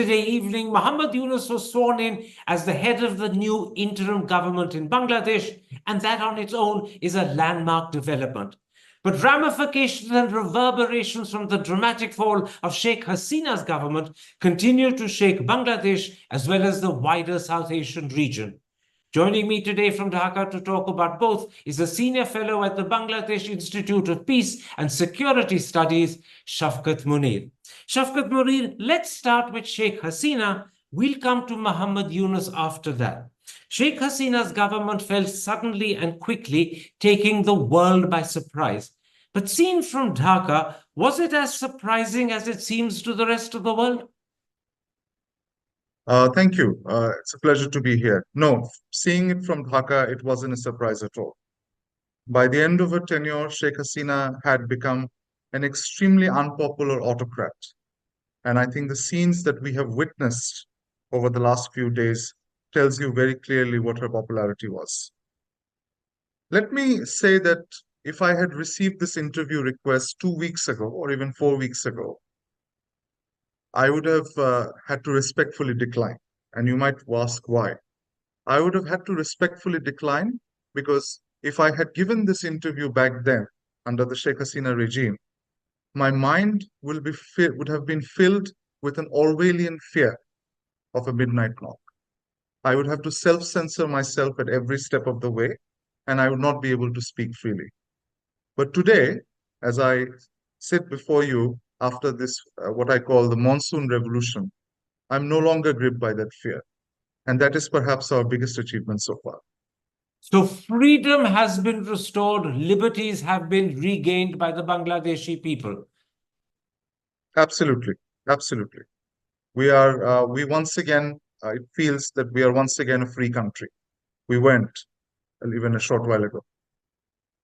Yesterday evening, Muhammad Yunus was sworn in as the head of the new interim government in Bangladesh, and that on its own is a landmark development. But ramifications and reverberations from the dramatic fall of Sheikh Hasina's government continue to shake Bangladesh as well as the wider South Asian region. Joining me today from Dhaka to talk about both is a senior fellow at the Bangladesh Institute of Peace and Security Studies, Shafkat Munir. Shafkat Munir, let's start with Sheikh Hasina. We'll come to Muhammad Yunus after that. Sheikh Hasina's government fell suddenly and quickly, taking the world by surprise. But seen from Dhaka, was it as surprising as it seems to the rest of the world? Thank you. It's a pleasure to be here. No, seeing it from Dhaka, it wasn't a surprise at all. By the end of her tenure, Sheikh Hasina had become an extremely unpopular autocrat. And I think the scenes that we have witnessed over the last few days tells you very clearly what her popularity was. Let me say that if I had received this interview request 2 weeks ago or even 4 weeks ago, I would have had to respectfully decline. And you might ask why. I would have had to respectfully decline because if I had given this interview back then under the Sheikh Hasina regime, my mind would have been filled with an Orwellian fear of a midnight knock. I would have to self-censor myself at every step of the way, and I would not be able to speak freely. But today, as I sit before you after this, what I call the monsoon revolution, I'm no longer gripped by that fear. And that is perhaps our biggest achievement so far. So freedom has been restored, liberties have been regained by the Bangladeshi people. Absolutely. Absolutely. We once again, it feels that we are once again a free country. We weren't even a short while ago.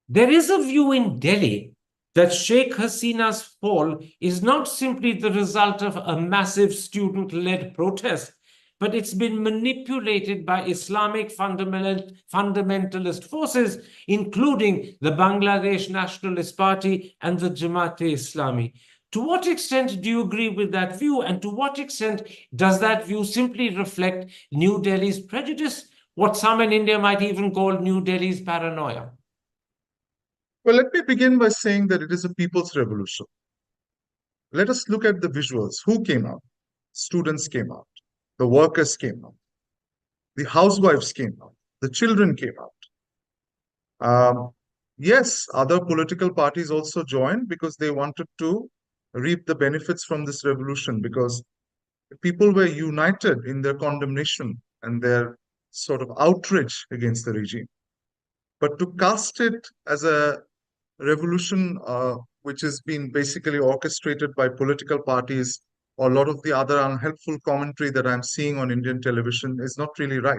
There is a view in Delhi that Sheikh Hasina's fall is not simply the result of a massive student-led protest, but it's been manipulated by Islamic fundamentalist forces, including the Bangladesh Nationalist Party and the Jamaat-e-Islami. To what extent do you agree with that view, and to what extent does that view simply reflect New Delhi's prejudice, what some in India might even call New Delhi's paranoia? Well, let me begin by saying that it is a people's revolution. Let us look at the visuals. Who came out? Students came out. The workers came out. The housewives came out. The children came out. Yes, other political parties also joined because they wanted to reap the benefits from this revolution because people were united in their condemnation and their sort of outrage against the regime. But to cast it as a revolution which has been basically orchestrated by political parties or a lot of the other unhelpful commentary that I'm seeing on Indian television is not really right.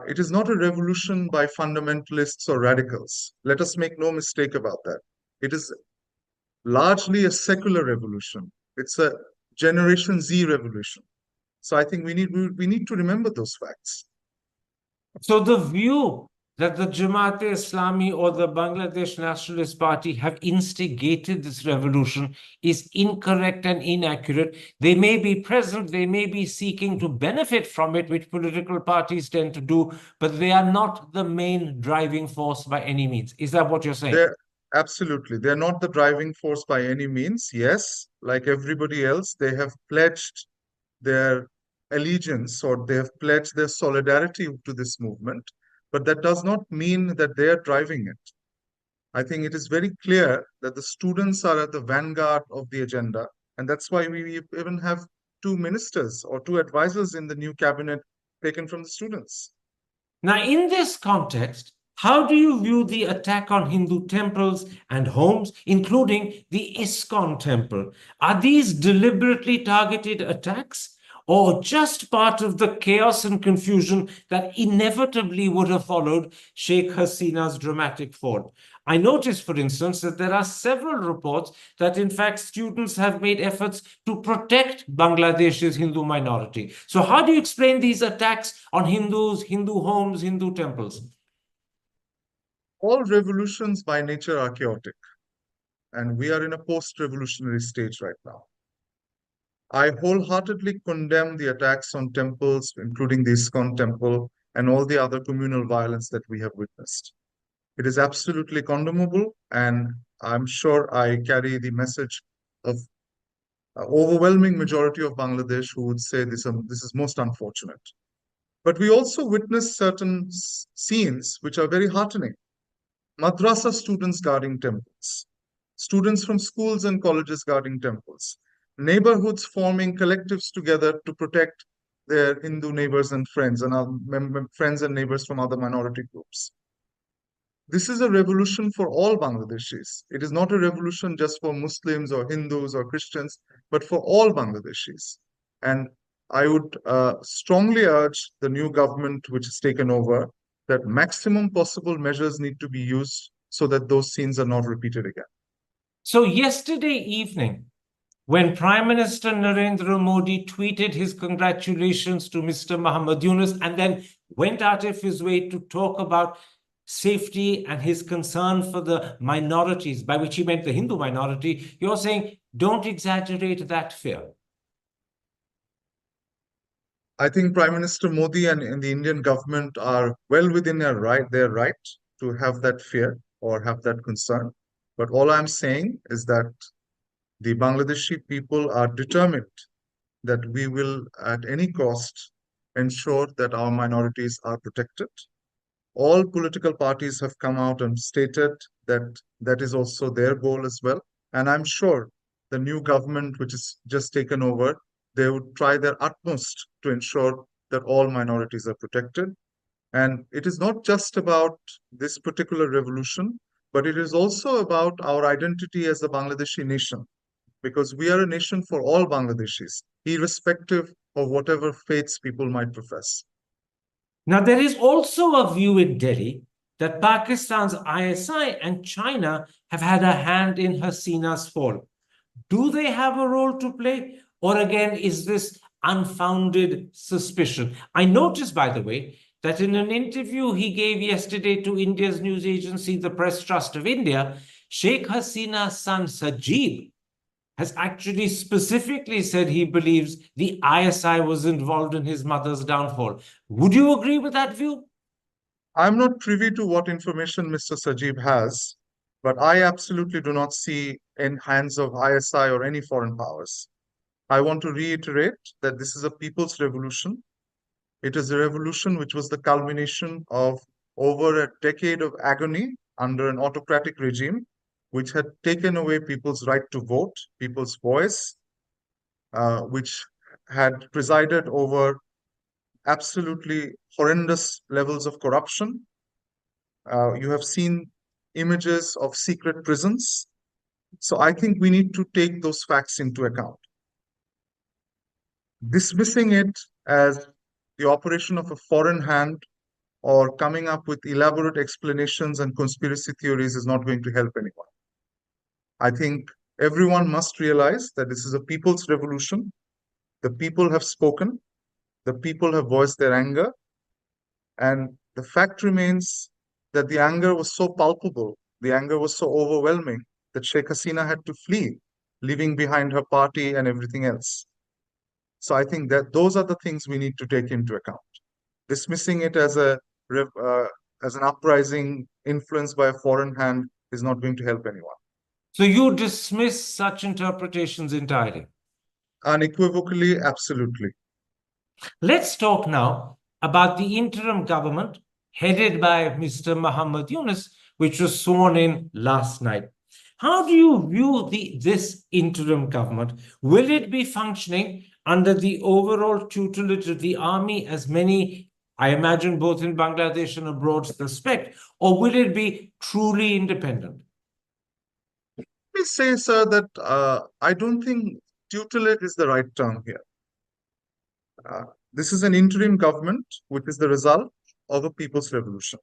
It is not a revolution by fundamentalists or radicals. Let us make no mistake about that. It is largely a secular revolution. It's a Generation Z revolution. So I think we need to remember those facts. So the view that the Jamaat-e-Islami or the Bangladesh Nationalist Party have instigated this revolution is incorrect and inaccurate. They may be present, they may be seeking to benefit from it, which political parties tend to do, but they are not the main driving force by any means. Is that what you're saying? Absolutely. They're not the driving force by any means. Yes, like everybody else, they have pledged their allegiance or they have pledged their solidarity to this movement, but that does not mean that they are driving it. I think it is very clear that the students are at the vanguard of the agenda, and that's why we even have two ministers or two advisors in the new cabinet taken from the students. Now, in this context, how do you view the attack on Hindu temples and homes, including the ISKCON temple? Are these deliberately targeted attacks or just part of the chaos and confusion that inevitably would have followed Sheikh Hasina's dramatic fall? I noticed, for instance, that there are several reports that, in fact, students have made efforts to protect Bangladesh's Hindu minority. So, how do you explain these attacks on Hindus, Hindu homes, Hindu temples? All revolutions by nature are chaotic, and we are in a post-revolutionary stage right now. I wholeheartedly condemn the attacks on temples, including the ISKCON temple and all the other communal violence that we have witnessed. It is absolutely condemnable, and I'm sure I carry the message of overwhelming majority of Bangladesh who would say this is most unfortunate. But we also witness certain scenes which are very heartening. Madrasa students guarding temples, students from schools and colleges guarding temples, neighborhoods forming collectives together to protect their Hindu neighbors and friends and friends and neighbors from other minority groups. This is a revolution for all Bangladeshis. It is not a revolution just for Muslims or Hindus or Christians, but for all Bangladeshis. And I would strongly urge the new government which is taken over that maximum possible measures need to be used so that those scenes are not repeated again. So yesterday evening, when Prime Minister Narendra Modi tweeted his congratulations to Mr. Muhammad Yunus and then went out of his way to talk about safety and his concern for the minorities, by which he meant the Hindu minority, you're saying don't exaggerate that fear. I think Prime Minister Modi and the Indian government are well within their right to have that fear or have that concern. But all I'm saying is that the Bangladeshi people are determined that we will, at any cost, ensure that our minorities are protected. All political parties have come out and stated that that is also their goal as well. And I'm sure the new government, which is just taken over, they would try their utmost to ensure that all minorities are protected. And it is not just about this particular revolution, but it is also about our identity as a Bangladeshi nation, because we are a nation for all Bangladeshis, irrespective of whatever faiths people might profess. Now, there is also a view in Delhi that Pakistan's ISI and China have had a hand in Hasina's fall. Do they have a role to play? Or again, is this unfounded suspicion? I noticed, by the way, that in an interview he gave yesterday to India's news agency, the Press Trust of India, Sheikh Hasina's son Sajid has actually specifically said he believes the ISI was involved in his mother's downfall. Would you agree with that view? I'm not privy to what information Mr. Sajib has, but I absolutely do not see in hands of ISI or any foreign powers. I want to reiterate that this is a people's revolution. It is a revolution which was the culmination of over a decade of agony under an autocratic regime, which had taken away people's right to vote, people's voice, which had presided over absolutely horrendous levels of corruption. You have seen images of secret prisons. So I think we need to take those facts into account. Dismissing it as the operation of a foreign hand or coming up with elaborate explanations and conspiracy theories is not going to help anyone. I think everyone must realize that this is a people's revolution. The people have spoken, the people have voiced their anger, and the fact remains that the anger was so palpable, the anger was so overwhelming that Sheikh Hasina had to flee, leaving behind her party and everything else. So I think that those are the things we need to take into account. Dismissing it as an uprising influenced by a foreign hand is not going to help anyone. So you dismiss such interpretations entirely? Unequivocally, absolutely. Let's talk now about the interim government headed by Mr. Muhammad Yunus, which was sworn in last night. How do you view this interim government? Will it be functioning under the overall tutelage of the army, as many, I imagine, both in Bangladesh and abroad suspect, or will it be truly independent? Let me say, sir, that I don't think tutelage is the right term here. This is an interim government, which is the result of a people's revolution.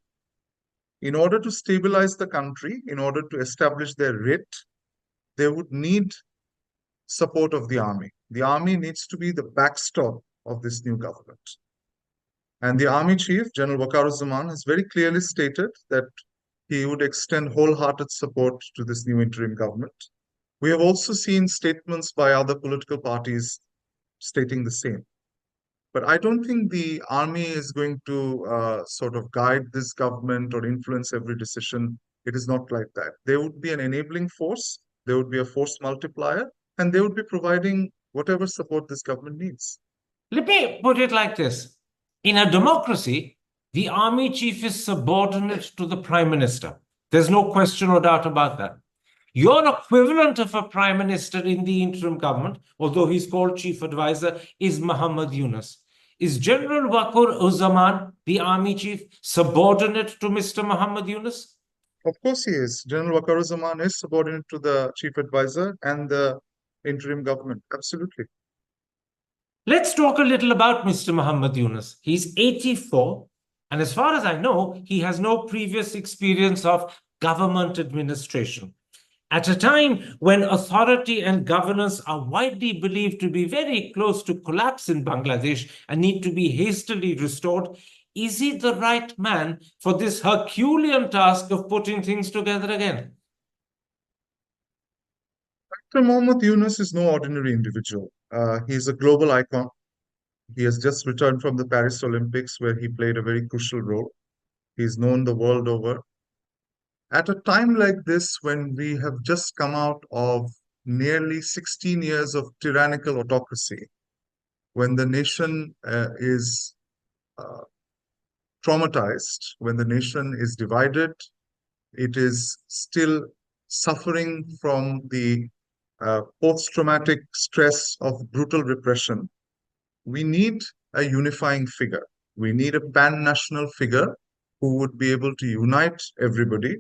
In order to stabilize the country, in order to establish their writ, they would need support of the army. The army needs to be the backstop of this new government. And the army chief, General Waqaruzzman, has very clearly stated that he would extend wholehearted support to this new interim government. We have also seen statements by other political parties stating the same. But I don't think the army is going to sort of guide this government or influence every decision. It is not like that. They would be an enabling force, they would be a force multiplier, and they would be providing whatever support this government needs. Let me put it like this. In a democracy, the army chief is subordinate to the prime minister. There's no question or doubt about that. Your equivalent of a prime minister in the interim government, although he's called chief advisor, is Muhammad Yunus. Is General Waqar-uz-Zaman, the army chief, subordinate to Mr. Muhammad Yunus? Of course, he is. General Waqar-uz-Zaman is subordinate to the chief advisor and the interim government. Absolutely. Let's talk a little about Mr. Muhammad Yunus. He's 84, and as far as I know, he has no previous experience of government administration. At a time when authority and governance are widely believed to be very close to collapse in Bangladesh and need to be hastily restored, is he the right man for this Herculean task of putting things together again? Dr. Mohammad Yunus is no ordinary individual. He's a global icon. He has just returned from the Paris Olympics, where he played a very crucial role. He's known the world over. At a time like this, when we have just come out of nearly 16 years of tyrannical autocracy, when the nation is uh, traumatized, when the nation is divided, it is still suffering from the post-traumatic stress of brutal repression, we need a unifying figure. We need a pan-national figure who would be able to unite everybody,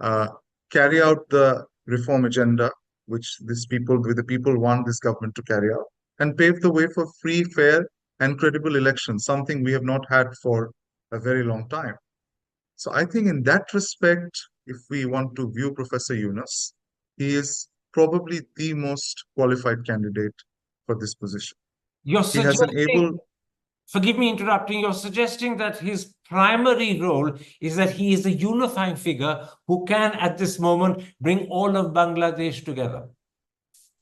uh, carry out the reform agenda which the people want this government to carry out, and pave the way for free, fair, and credible elections, something we have not had for a very long time. So I think in that respect, if we want to view Professor Yunus, he is probably the most qualified candidate for this position. You're He has an able Forgive me interrupting, you're suggesting that his primary role is that he is a unifying figure who can, at this moment, bring all of Bangladesh together.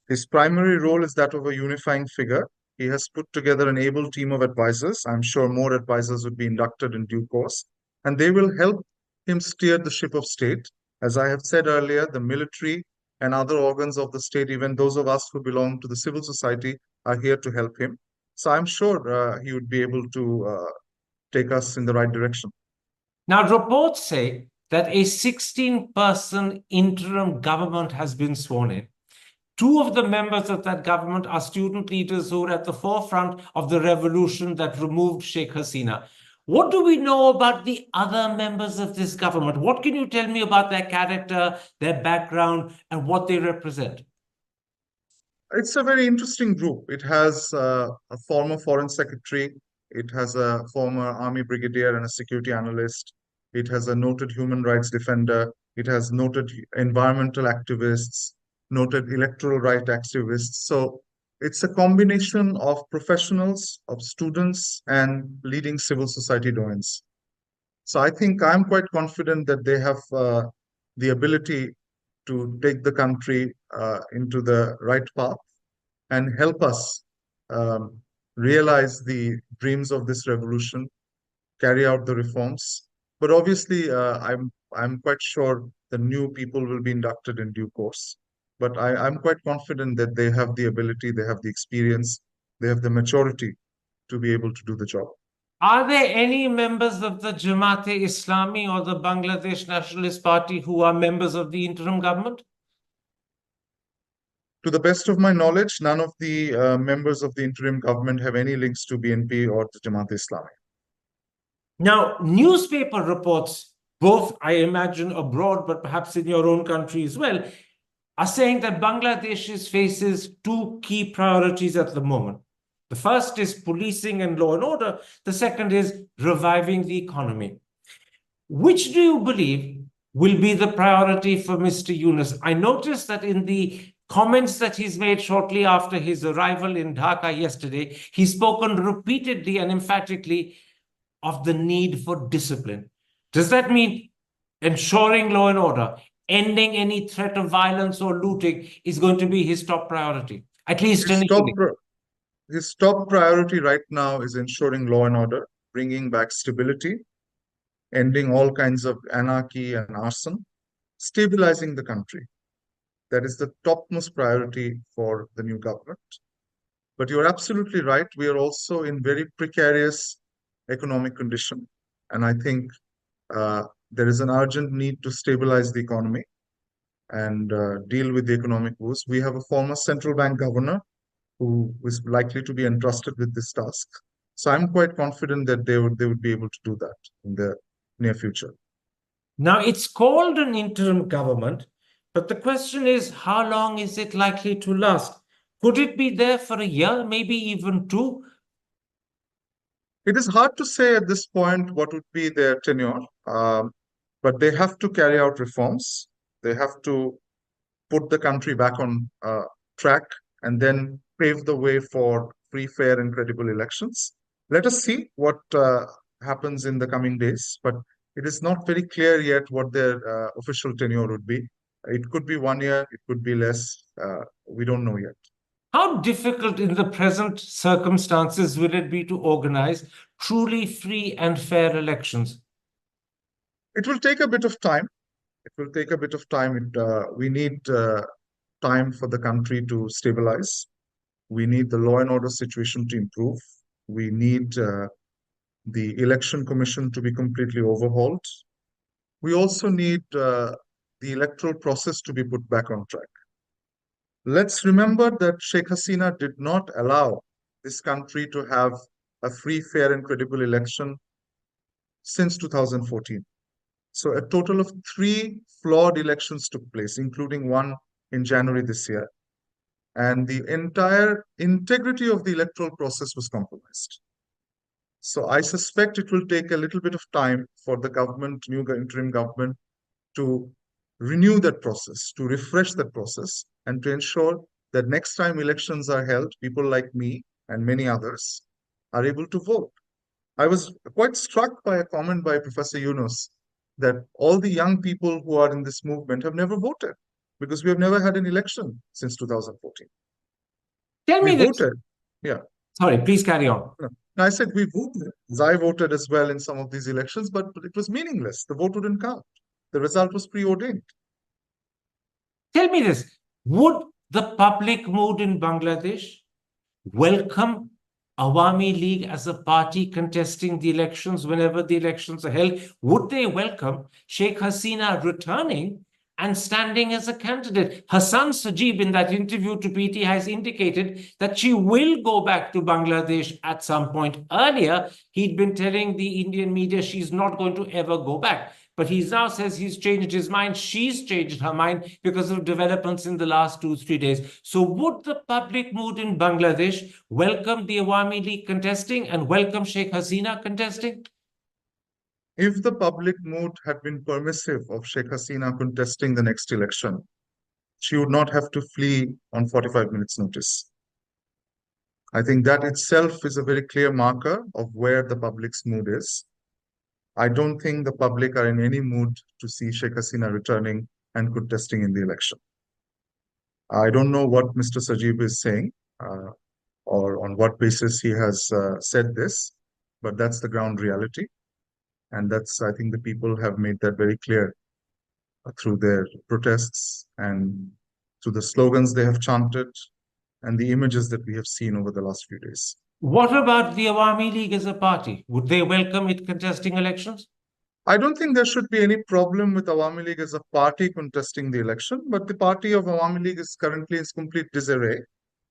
His primary role is that of a unifying figure. He has put together an able team of advisors. I'm sure more advisors would be inducted in due course, and they will help him steer the ship of state. As I have said earlier, the military and other organs of the state, even those of us who belong to the civil society, are here to help him. So I'm sure he would be able to take us in the right direction. Now, reports say that a 16-person interim government has been sworn in. Two of the members of that government are student leaders who were at the forefront of the revolution that removed Sheikh Hasina. What do we know about the other members of this government? What can you tell me about their character, their background, and what they represent? It's a very interesting group. It has a former foreign secretary, it has a former army brigadier and a security analyst, it has a noted human rights defender, it has noted environmental activists, noted electoral right activists. So it's a combination of professionals, of students, and leading civil society domains. So I think I'm quite confident that they have the ability to take the country into the right path and help us um, realize the dreams of this revolution, carry out the reforms. But obviously, I'm quite sure the new people will be inducted in due course. But I'm quite confident that they have the ability, they have the experience, they have the maturity to be able to do the job. Are there any members of the Jamaat-e-Islami or the Bangladesh Nationalist Party who are members of the interim government? To the best of my knowledge, none of the members of the interim government have any links to BNP or the Jamaat-e-Islami. Now, newspaper reports, both I imagine abroad, but perhaps in your own country as well, are saying that Bangladesh faces two key priorities at the moment. The first is policing and law and order. The second is reviving the economy. Which do you believe will be the priority for Mr. Yunus? I noticed that in the comments that he's made shortly after his arrival in Dhaka yesterday, he's spoken repeatedly and emphatically of the need for discipline. Does that mean ensuring law and order, ending any threat of violence or looting is going to be his top priority, at least initially? His top priority right now is ensuring law and order, bringing back stability, ending all kinds of anarchy and arson, stabilizing the country. That is the topmost priority for the new government. But you're absolutely right. We are also in very precarious economic condition. And I think there is an urgent need to stabilize the economy and deal with the economic woes. We have a former central bank governor who is likely to be entrusted with this task. So I'm quite confident that they would be able to do that in the near future. Now, it's called an interim government, but the question is, how long is it likely to last? Could it be there for a year, maybe even two? It is hard to say at this point what would be their tenure, but they have to carry out reforms. They have to put the country back on track and then pave the way for free, fair, and credible elections. Let us see what happens in the coming days, but it is not very clear yet what their official tenure would be. It could be 1 year, it could be less. We don't know yet. How difficult in the present circumstances will it be to organize truly free and fair elections? It will take a bit of time. It will take a bit of time. We need time for the country to stabilize. We need the law and order situation to improve. We need the election commission to be completely overhauled. We also need the electoral process to be put back on track. Let's remember that Sheikh Hasina did not allow this country to have a free, fair, and credible election since 2014. So a total of 3 flawed elections took place, including one in January this year. And the entire integrity of the electoral process was compromised. So I suspect it will take a little bit of time for the government, new interim government, to renew that process, to refresh that process, and to ensure that next time elections are held, people like me and many others are able to vote. I was quite struck by a comment by Professor Yunus that all the young people who are in this movement have never voted because we have never had an election since 2014. Tell We me this. voted. Yeah. Sorry, please carry on. No. I said we voted. I voted as well in some of these elections, but it was meaningless. The vote wouldn't count. The result was preordained. Tell me this. Would the public mood in Bangladesh welcome Awami League as a party contesting the elections whenever the elections are held? Would they welcome Sheikh Hasina returning and standing as a candidate? Hassan Sajib, in that interview to PT, has indicated that she will go back to Bangladesh at some point. Earlier, he'd been telling the Indian media she's not going to ever go back. But he now says he's changed his mind. She's changed her mind because of developments in the last 2-3 days. So would the public mood in Bangladesh welcome the Awami League contesting and welcome Sheikh Hasina contesting? If the public mood had been permissive of Sheikh Hasina contesting the next election, she would not have to flee on 45 minutes notice. I think that itself is a very clear marker of where the public's mood is. I don't think the public are in any mood to see Sheikh Hasina returning and contesting in the election. I don't know what Mr. Sajib is saying or on what basis he has said this, but that's the ground reality. And I think the people have made that very clear through their protests and through the slogans they have chanted and the images that we have seen over the last few days. What about the Awami League as a party? Would they welcome it contesting elections? I don't think there should be any problem with Awami League as a party contesting the election, but the party of Awami League is currently in complete disarray.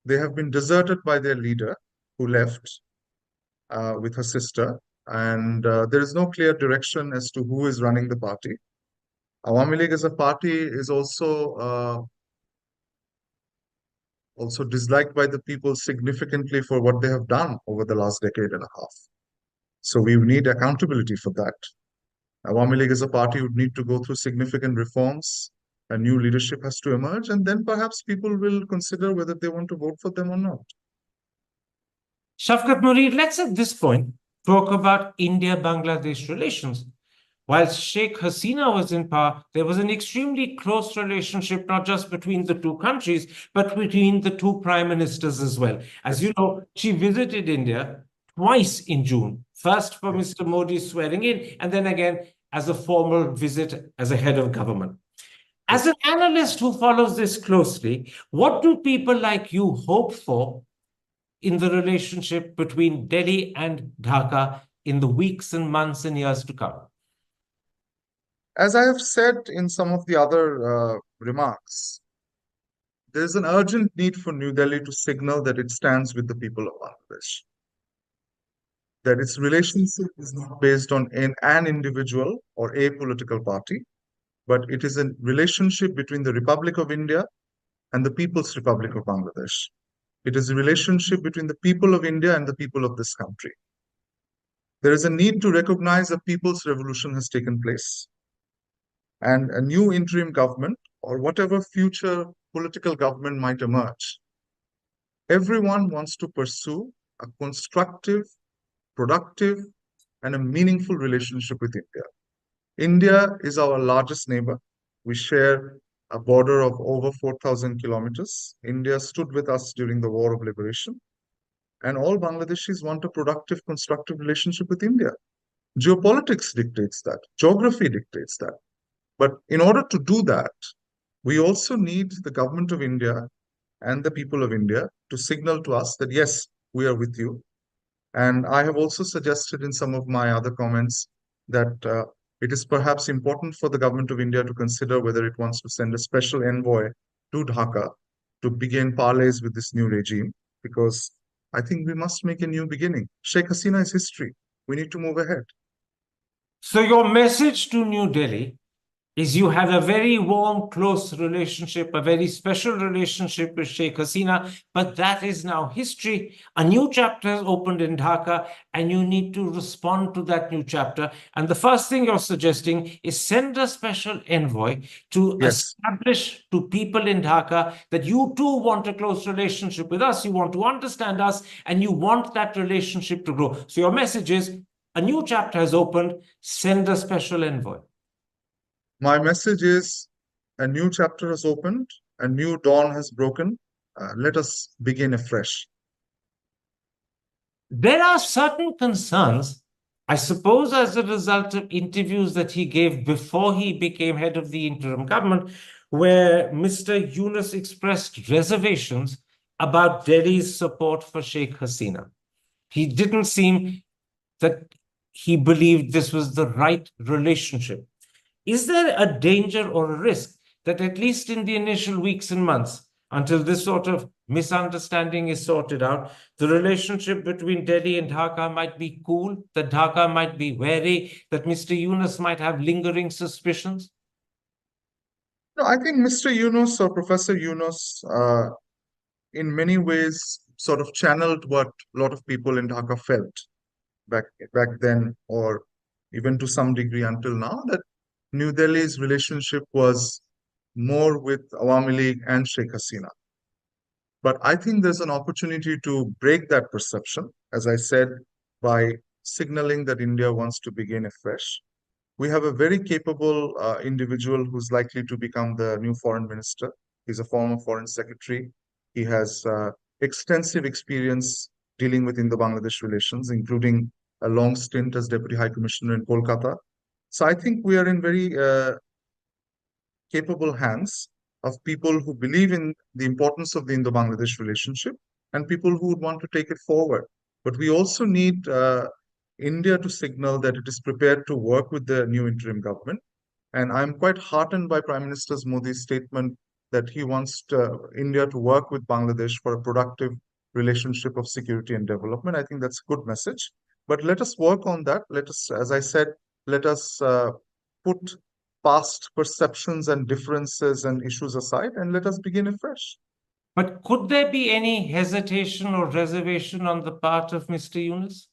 They have been deserted by their leader, who left with her sister, and there is no clear direction as to who is running the party. Awami League as a party is also disliked by the people significantly for what they have done over the last decade and a half. So we need accountability for that. Awami League as a party would need to go through significant reforms. A new leadership has to emerge, and then perhaps people will consider whether they want to vote for them or not. Shafkat Murid, let's at this point talk about India-Bangladesh relations. while Sheikh Hasina was in power, there was an extremely close relationship, not just between the two countries, but between the two prime ministers as well. As you know, she visited India twice in June, first for Mr. Modi's swearing in, and then again as a formal visit as a head of government. As an analyst who follows this closely, what do people like you hope for in the relationship between Delhi and Dhaka in the weeks and months and years to come? As I have said in some of the other remarks, there is an urgent need for New Delhi to signal that it stands with the people of Bangladesh, that its relationship is not based on an individual or a political party, but it is a relationship between the Republic of India and the People's Republic of Bangladesh. It is a relationship between the people of India and the people of this country. There is a need to recognize a people's revolution has taken place, and a new interim government or whatever future political government might emerge. Everyone wants to pursue a constructive, productive, and a meaningful relationship with India. India is our largest neighbor. We share a border of over 4,000 kilometers. India stood with us during the War of Liberation, and all Bangladeshis want a productive, constructive relationship with India. Geopolitics dictates that, geography dictates that. But in order to do that, we also need the government of India and the people of India to signal to us that, yes, we are with you. And I have also suggested in some of my other comments that it is perhaps important for the government of India to consider whether it wants to send a special envoy to Dhaka to begin parleys with this new regime, because I think we must make a new beginning. Sheikh Hasina is history. We need to move ahead. So your message to New Delhi is you have a very warm, close relationship, a very special relationship with Sheikh Hasina, but that is now history. A new chapter has opened in Dhaka, and you need to respond to that new chapter. And the first thing you're suggesting is send a special envoy to establish to people in Dhaka that you too want a close relationship with us, you want to understand us, and you want that relationship to grow. So your message is, a new chapter has opened, send a special envoy. My message is, a new chapter has opened, a new dawn has broken. Let us begin afresh. There are certain concerns, I suppose, as a result of interviews that he gave before he became head of the interim government, where Mr. Yunus expressed reservations about Delhi's support for Sheikh Hasina. He didn't seem that he believed this was the right relationship. Is there a danger or a risk that at least in the initial weeks and months, until this sort of misunderstanding is sorted out, the relationship between Delhi and Dhaka might be cool, that Dhaka might be wary, that Mr. Yunus might have lingering suspicions? No, I think Mr. Yunus or Professor Yunus, in many ways, sort of channeled what a lot of people in Dhaka felt back then, or even to some degree until now, that New Delhi's relationship was more with Awami League and Sheikh Hasina. But I think there's an opportunity to break that perception, as I said, by signaling that India wants to begin afresh. We have a very capable individual who's likely to become the new foreign minister. He's a former foreign secretary. He has extensive experience dealing with Indo-Bangladesh relations, including a long stint as Deputy High Commissioner in Kolkata. So I think we are in very capable hands of people who believe in the importance of the Indo-Bangladesh relationship and people who would want to take it forward. But we also need India to signal that it is prepared to work with the new interim government. And I'm quite heartened by Prime Minister Modi's statement that he wants India to work with Bangladesh for a productive relationship of security and development. I think that's a good message. But let us work on that. Let us, as I said, let us put past perceptions and differences and issues aside, and let us begin afresh. But could there be any hesitation or reservation on the part of Mr. Yunus?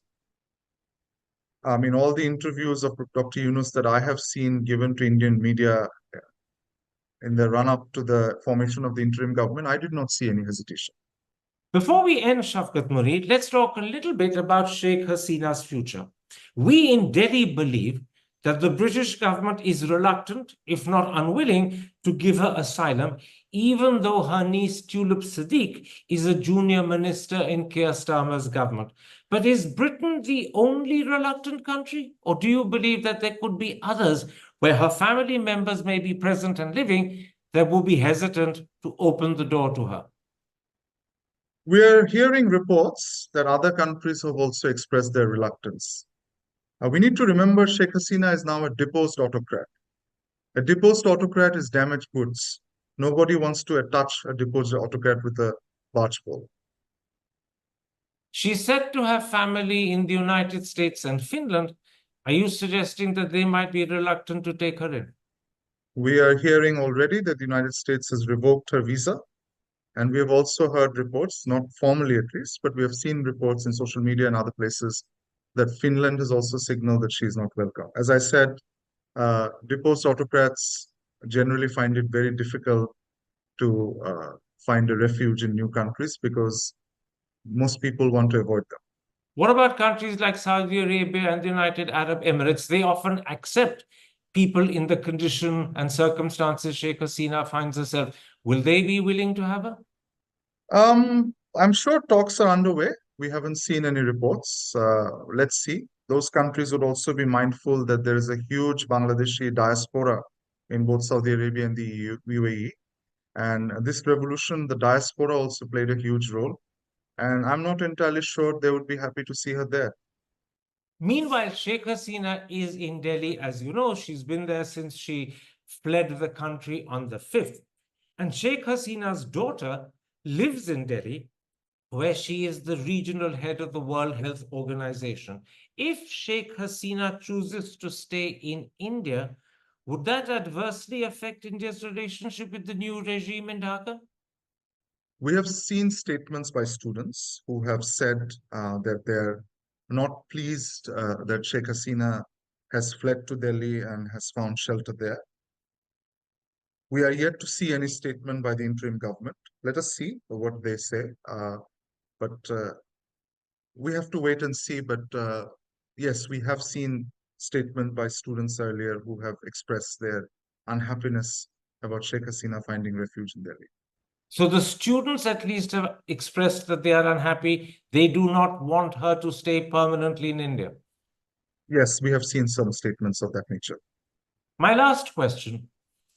I mean, all the interviews of Dr. Yunus that I have seen given to Indian media in the run-up to the formation of the interim government, I did not see any hesitation. Before we end, Shafkat Murid, let's talk a little bit about Sheikh Hasina's future. We in Delhi believe that the British government is reluctant, if not unwilling, to give her asylum, even though her niece Tulip Siddiq is a junior minister in Keir Starmer's government. But is Britain the only reluctant country? Or do you believe that there could be others where her family members may be present and living that will be hesitant to open the door to her? We're hearing reports that other countries have also expressed their reluctance. We need to remember Sheikh Hasina is now a deposed autocrat. A deposed autocrat is damaged goods. Nobody wants to touch a deposed autocrat with a barge pole. She's said to have family in the United States and Finland. Are you suggesting that they might be reluctant to take her in? We are hearing already that the United States has revoked her visa. And we have also heard reports, not formally at least, but we have seen reports in social media and other places that Finland has also signaled that she is not welcome. As I said, deposed autocrats generally find it very difficult to find a refuge in new countries because most people want to avoid them. What about countries like Saudi Arabia and the United Arab Emirates? They often accept people in the condition and circumstances Sheikh Hasina finds herself. Will they be willing to have her? I'm sure talks are underway. We haven't seen any reports. Let's see. Those countries would also be mindful that there is a huge Bangladeshi diaspora in both Saudi Arabia and the UAE. And this revolution, the diaspora also played a huge role. And I'm not entirely sure they would be happy to see her there. Meanwhile, Sheikh Hasina is in Delhi. As you know, she's been there since she fled the country on the 5th. And Sheikh Hasina's daughter lives in Delhi, where she is the regional head of the World Health Organization. If Sheikh Hasina chooses to stay in India, would that adversely affect India's relationship with the new regime in Dhaka? We have seen statements by students who have said that they're not pleased that Sheikh Hasina has fled to Delhi and has found shelter there. We are yet to see any statement by the interim government. Let us see what they say. But we have to wait and see. But yes, we have seen statement by students earlier who have expressed their unhappiness about Sheikh Hasina finding refuge in Delhi. So the students at least have expressed that they are unhappy. They do not want her to stay permanently in India. Yes, we have seen some statements of that nature. My last question,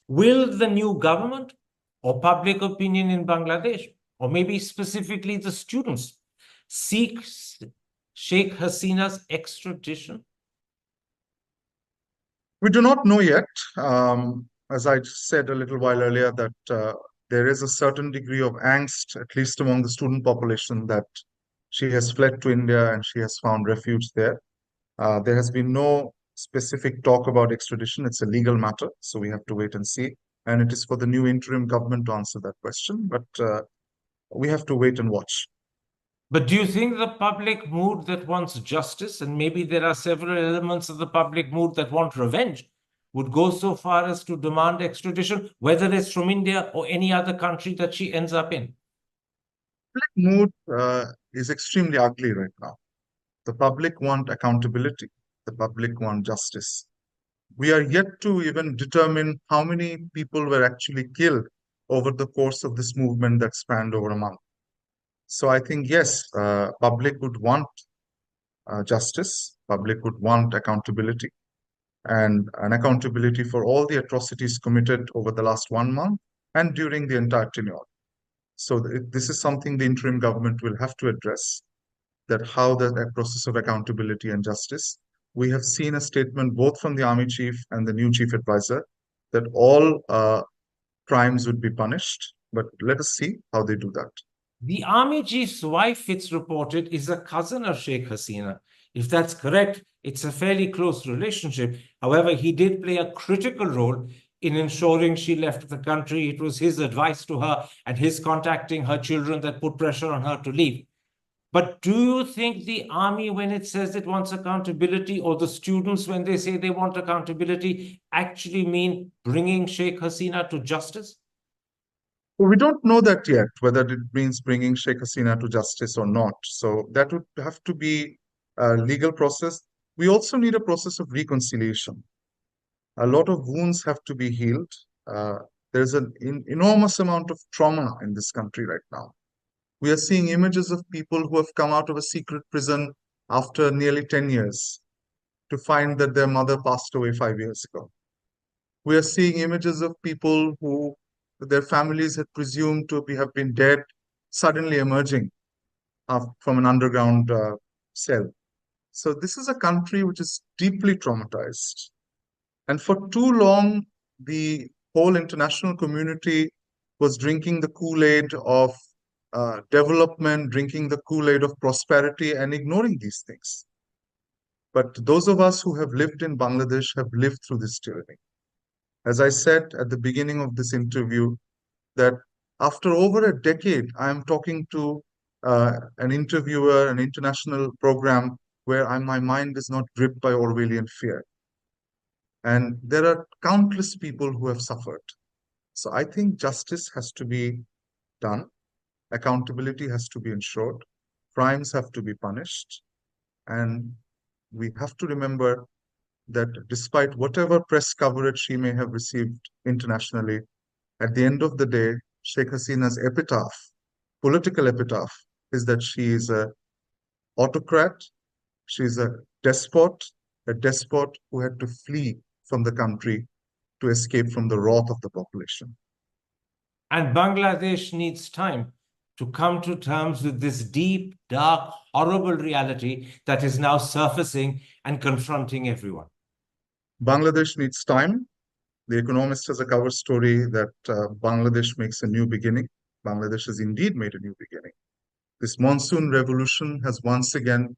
will the new government or public opinion in Bangladesh, or maybe specifically the students, seek Sheikh Hasina's extradition? We do not know yet. As I said a little while earlier, that there is a certain degree of angst, at least among the student population, that she has fled to India and she has found refuge there. There has been no specific talk about extradition. It's a legal matter, so we have to wait and see. And it is for the new interim government to answer that question. But we have to wait and watch. But do you think the public mood that wants justice, and maybe there are several elements of the public mood that want revenge, would go so far as to demand extradition, whether it's from India or any other country that she ends up in? Public mood is extremely ugly right now. The public want accountability. The public want justice. We are yet to even determine how many people were actually killed over the course of this movement that spanned over a month. So I think, yes, public would want justice, public would want accountability, and an accountability for all the atrocities committed over the last 1 month and during the entire tenure. So this is something the interim government will have to address, that how the process of accountability and justice. We have seen a statement both from the army chief and the new chief advisor that all crimes would be punished. But let us see how they do that. The army chief's wife, it's reported, is a cousin of Sheikh Hasina. If that's correct, it's a fairly close relationship. However, he did play a critical role in ensuring she left the country. It was his advice to her and his contacting her children that put pressure on her to leave. But do you think the army, when it says it wants accountability, or the students, when they say they want accountability, actually mean bringing Sheikh Hasina to justice? Well, we don't know that yet, whether it means bringing Sheikh Hasina to justice or not. So that would have to be a legal process. We also need a process of reconciliation. A lot of wounds have to be healed. There's an enormous amount of trauma in this country right now. We are seeing images of people who have come out of a secret prison after nearly 10 years to find that their mother passed away 5 years ago. We are seeing images of people who their families had presumed to have been dead, suddenly emerging from an underground cell. So this is a country which is deeply traumatized. And for too long, the whole international community was drinking the Kool-Aid of development, drinking the Kool-Aid of prosperity, and ignoring these things. But those of us who have lived in Bangladesh have lived through this tyranny. As I said at the beginning of this interview, that after over a decade, I am talking to an interviewer, an international program where my mind is not gripped by Orwellian fear. And there are countless people who have suffered. So I think justice has to be done. Accountability has to be ensured. Crimes have to be punished. And we have to remember that despite whatever press coverage she may have received internationally, at the end of the day, Sheikh Hasina's epitaph, political epitaph, is that she is an autocrat, she is a despot who had to flee from the country to escape from the wrath of the population. And Bangladesh needs time to come to terms with this deep, dark, horrible reality that is now surfacing and confronting everyone. Bangladesh needs time. The Economist has a cover story that Bangladesh makes a new beginning. Bangladesh has indeed made a new beginning. This monsoon revolution has once again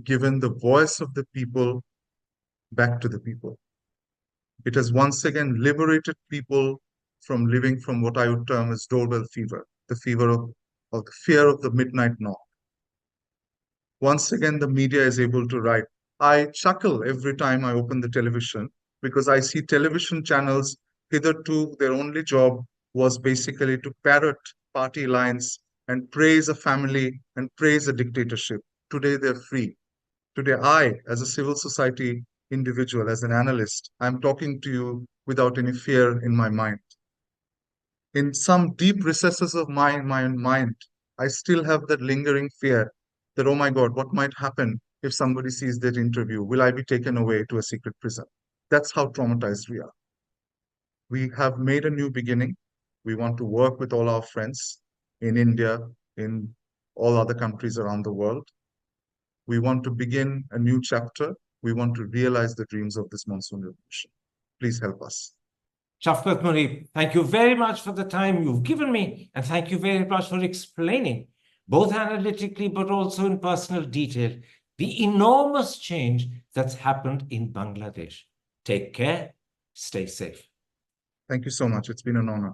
given the voice of the people back to the people. It has once again liberated people from living from what I would term as doorbell fever, the fever of the fear of the midnight knock. Once again, the media is able to write. I chuckle every time I open the television because I see television channels, hitherto their only job was basically to parrot party lines and praise a family and praise a dictatorship. Today they're free. Today I, as a civil society individual, as an analyst, I'm talking to you without any fear in my mind. In some deep recesses of my mind, I still have that lingering fear that, oh my God, what might happen if somebody sees that interview? Will I be taken away to a secret prison? That's how traumatized we are. We have made a new beginning. We want to work with all our friends in India, in all other countries around the world. We want to begin a new chapter. We want to realize the dreams of this monsoon revolution. Please help us. Shafqat Munib, thank you very much for the time you've given me, and thank you very much for explaining, both analytically but also in personal detail, the enormous change that's happened in Bangladesh. Take care, stay safe. Thank you so much. It's been an honor.